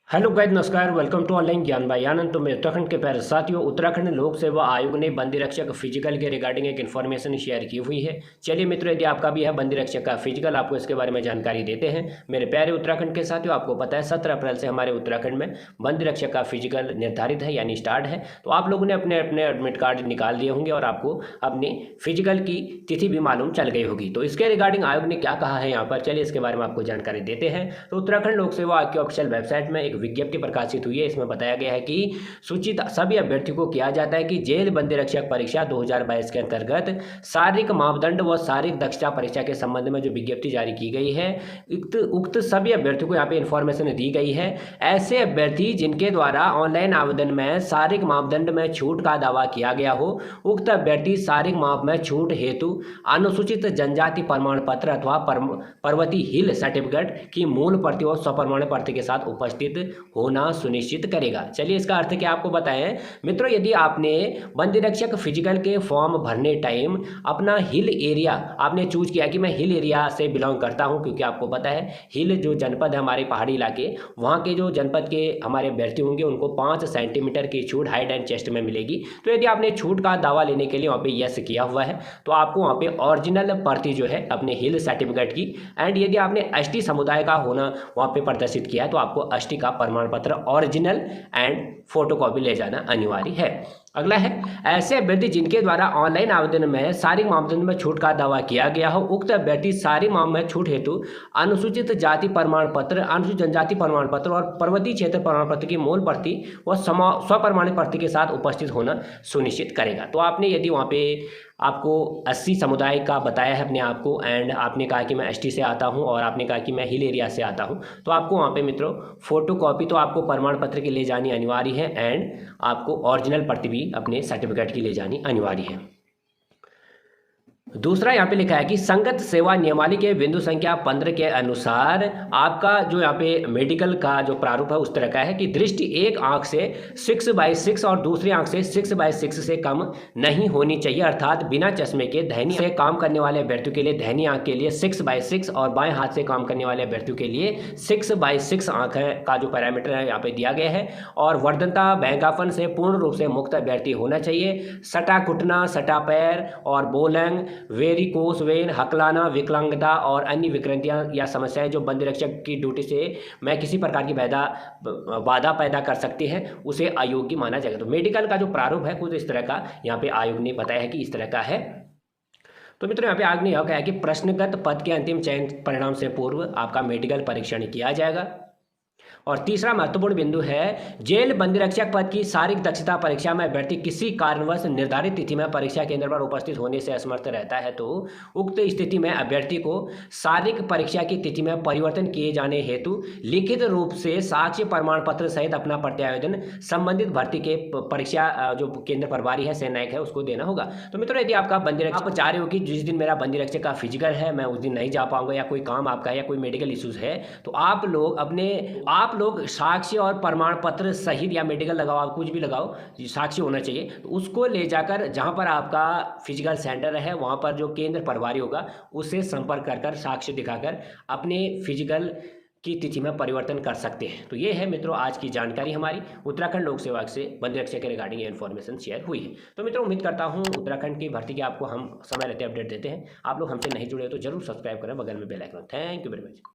Hello guys, नमस्कार। Welcome to online ज्ञान भाई आनंद। तो मैं उत्तराखंड के प्यारे साथियों, उत्तराखंड लोक सेवा आयोग ने बंदी रक्षक फिजिकल के रिगार्डिंग एक इन्फॉर्मेशन शेयर की हुई है। चलिए मित्रों, यदि आपका भी है बंदी रक्षक का फिजिकल, आपको इसके बारे में जानकारी देते हैं। मेरे प्यारे उत्तराखंड के साथियों, आपको पता है 17 अप्रैल से हमारे उत्तराखंड में बंदी रक्षक का फिजिकल निर्धारित है, यानी स्टार्ट है। तो आप लोगों ने अपने अपने एडमिट कार्ड निकाल लिए होंगे और आपको अपनी फिजिकल की तिथि भी मालूम चल गई होगी। तो इसके रिगार्डिंग आयोग ने क्या कहा है यहाँ पर, चलिए इसके बारे में आपको जानकारी देते हैं। तो उत्तराखंड लोक सेवा आयोग की ऑफिशियल वेबसाइट में एक विज्ञप्ति प्रकाशित हुई है। इसमें बताया गया है कि सूचित सभी अभ्यर्थियों को किया जाता है कि जेल बंदी रक्षक परीक्षा 2022 के अंतर्गत शारीरिक मापदंड व शारीरिक दक्षता परीक्षा के संबंध में जो विज्ञप्ति जारी की गई है, उक्त सभी अभ्यर्थियों को यहाँ पे इन्फॉर्मेशन दी गई है। ऐसे अभ्यर्थी जिनके द्वारा ऑनलाइन आवेदन में शारीरिक मापदंड में छूट का दावा किया गया हो, उक्त अभ्यर्थी शारीरिक माप में छूट हेतु अनुसूचित जनजाति प्रमाण पत्र अथवा पर्वतीय हिल सर्टिफिकेट की मूल प्रति और स्वप्रमाण प्रति के साथ उपस्थित होना सुनिश्चित करेगा। चलिए इसका अर्थ क्या आपको बताएं मित्रों। यदि आपने बंदी रक्षक फिजिकल के फॉर्म भरने टाइम अपना हिल एरिया आपने चूज किया कि मैं हिल एरिया से बिलोंग करता हूं, क्योंकि आपको पता है हिल जो जनपद है हमारे पहाड़ी इलाके, वहां के जो जनपद के हमारे अभ्यर्थी होंगे उनको 5 सेंटीमीटर की छूट हाइट एंड चेस्ट में मिलेगी। तो यदि आपने छूट का दावा लेने के लिए वहाँ पे यस किया हुआ है तो आपको वहाँ पे ओरिजिनल प्रति जो है अपने हिल सर्टिफिकेट की, एंड यदि आपने एसटी समुदाय का होना वहाँ पे प्रदर्शित किया है तो आपको एसटी का प्रमाण पत्र ओरिजिनल एंड फोटोकॉपी ले जाना अनिवार्य है। अगला है, ऐसे अभ्यर्थी जिनके द्वारा ऑनलाइन आवेदन में शारीरिक मापदंड में छूट का दावा किया गया हो, उक्त अभ्यर्थी शारीरिक माप में छूट हेतु अनुसूचित जाति प्रमाण पत्र, अनुसूचित जनजाति प्रमाण पत्र और पर्वतीय क्षेत्र प्रमाण पत्र की मूल प्रति व स्वप्रमाणित प्रति के साथ उपस्थित होना सुनिश्चित करेगा। तो आपने यदि वहाँ पे आपको 80 समुदाय का बताया है अपने आप को, एंड आपने कहा कि मैं एसटी से आता हूं और आपने कहा कि मैं हिल एरिया से आता हूं, तो आपको वहाँ पे मित्रों फोटो कॉपी तो आपको प्रमाण पत्र की ले जानी अनिवार्य है, एंड आपको ओरिजिनल प्रति भी अपने सर्टिफिकेट की ले जानी अनिवार्य है। दूसरा यहाँ पे लिखा है कि संगत सेवा नियमावली के बिंदु संख्या 15 के अनुसार आपका जो यहाँ पे मेडिकल का जो प्रारूप है उस तरह का है कि दृष्टि एक आंख से 6/6 और दूसरी आंख से 6/6 से कम नहीं होनी चाहिए, अर्थात बिना चश्मे के दाहिनी से काम करने वाले अभ्यर्थियों के लिए दाहिनी आंख के लिए 6/6 और बाएं हाथ से काम करने वाले अभ्यर्थियों के लिए 6/6 आंख का जो पैरामीटर है यहाँ पे दिया गया है। और वर्धनता बैंगापन से पूर्ण रूप से मुक्त अभ्यर्थी होना चाहिए। सटा घुटना, सटा पैर और बोलंग, वेरिकोस वेन, हकलाना, विकलांगता और अन्य विकृतियां या समस्याएं जो बंदी रक्षक की ड्यूटी से मैं किसी प्रकार की बाधा पैदा कर सकती है, उसे अयोग्य माना जाएगा। तो मेडिकल का जो प्रारूप है कुछ इस तरह का यहाँ पे आयोग ने बताया है कि इस तरह का है। तो मित्रों यहाँ पे आयोग ने यह कहा है कि प्रश्नगत पद के अंतिम चयन परिणाम से पूर्व आपका मेडिकल परीक्षण किया जाएगा। और तीसरा महत्वपूर्ण बिंदु है, जेल बंदी रक्षक पद की शारीरिक दक्षता परीक्षा में अभ्यर्थी किसी कारणवश निर्धारित तिथि में परीक्षा केंद्र पर उपस्थित होने से असमर्थ रहता है तो उक्त स्थिति में अभ्यर्थी को शारीरिक परीक्षा की तिथि में परिवर्तन किए जाने हेतु लिखित रूप से साक्ष्य प्रमाण पत्र सहित अपना प्रत्यावेदन संबंधित भर्ती के परीक्षा जो केंद्र प्रभारी है सेनायक है उसको देना होगा। तो मित्रों यदि आपका बंदी रक्षक आप चाह रहे हो कि जिस दिन मेरा बंदी रक्षक का फिजिकल है मैं उस दिन नहीं जा पाऊंगा, या कोई काम आपका है या कोई मेडिकल इश्यूज है, तो आप लोग साक्ष्य और प्रमाण पत्र सहित या मेडिकल लगाओ, आप कुछ भी लगाओ, साक्ष्य होना चाहिए। तो उसको ले जाकर जहां पर आपका फिजिकल सेंटर है वहां पर जो केंद्र प्रभारी होगा उससे संपर्क कर साक्ष्य दिखाकर अपने फिजिकल की तिथि में परिवर्तन कर सकते हैं। तो ये है मित्रों आज की जानकारी हमारी उत्तराखंड लोक सेवा से बंदी रक्षक के रिगार्डिंग इन्फॉर्मेशन शेयर हुई है। तो मित्रों उम्मीद करता हूँ उत्तराखंड की भर्ती की आपको हम समय रहते अपडेट देते हैं। आप लोग हमसे नहीं जुड़े हो तो जरूर सब्सक्राइब करें, बगल में bell icon. Thank you very much.